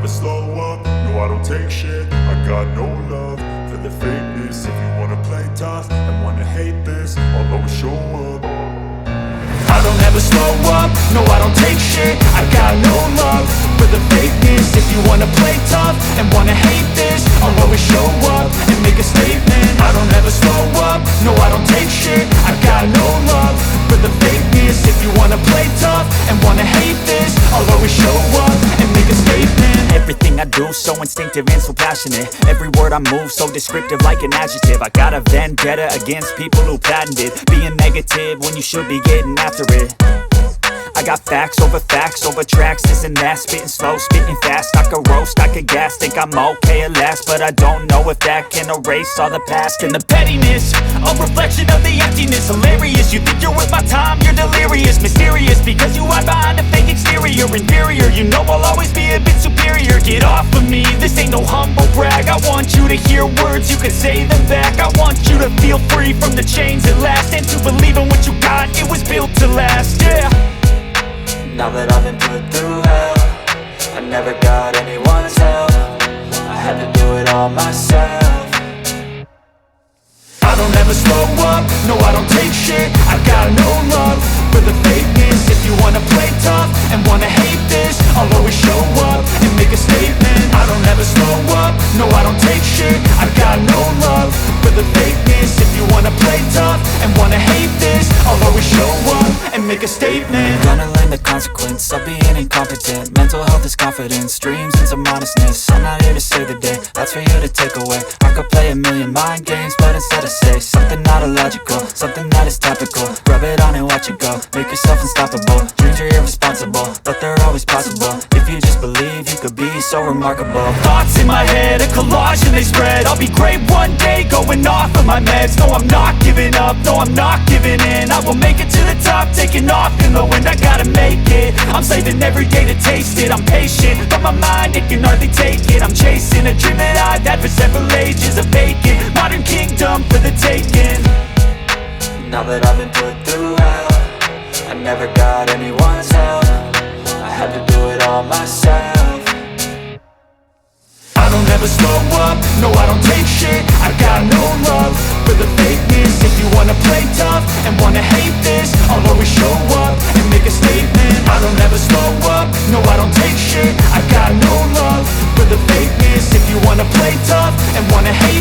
slow up, no I don't take shit. I got no love for the fakeness. If you wanna play tough and wanna hate this, I'll always show up. I don't ever slow up, no I don't take shit. I got no love for the fakeness. If you wanna play tough and wanna hate this, I'll always show up and make a statement. I don't ever slow up, no I don't take shit. I got no love for the fakeness. If you wanna play tough and wanna hate this, I'll always show up and make a statement. Everything I do so instinctive and so passionate. Every word I move so descriptive like an adjective. I got a vendetta against people who patented being negative when you should be getting after it. I got facts over tracks, this and that. Spitting slow, spitting fast, I could roast, I could gas. Think I'm okay at last, but I don't know if that can erase all the past. And the pettiness, a reflection of the emptiness. Hilarious, you think you're worth my time, you're delirious. Mysterious, because you hide behind a fake exterior. Inferior, you know I'll always be a bit superior. Get off of me, this ain't no humble brag. I want you to hear words, you can say them back. I want you to feel free from the chains at last, and to believe in what you got, it was built to last, yeah. Now that I've been put through hell, I never got anyone's help. I had to do it all myself. I don't ever slow up, no I don't take shit. I got no love for the fakeness. If you wanna play tough and wanna hate this, I'll always show up and make a statement. I don't ever slow up, no I don't take shit. I got no love for the fakeness. If you wanna play tough and wanna hate this, I'll always show up and make a statement. Gonna learn the consequence of being incompetent. Mental health is confidence, dreams and some honestness. I'm not here to save the day, that's for you to take away. I could play a million mind games, but instead I say something not illogical, something that is topical. Rub it on and watch it go, make yourself unstoppable. Dreams are irresponsible, but they're always possible. If you just believe, you could be so remarkable. Thoughts in my head, a collage and they spread. I'll be great one day, going off of my meds. No, I'm not giving up, no, I'm not giving in. I will make it to the top, taking off in the wind. I gotta make it, I'm saving every day to taste it. I'm patient, but my mind, it can hardly take it. I'm chasing a dream that I've had for several ages. A vacant, modern kingdom for the taking. Now that I've been put through hell, I never got anyone's help. I had to do it all myself. I don't ever slow up, no I don't take shit. I got no love for the fakeness. If you wanna play tough and wanna hate this, I'll always show up and make a statement. I don't ever slow up, no I don't take shit. I got no love for the fakeness. If you wanna play tough and wanna hate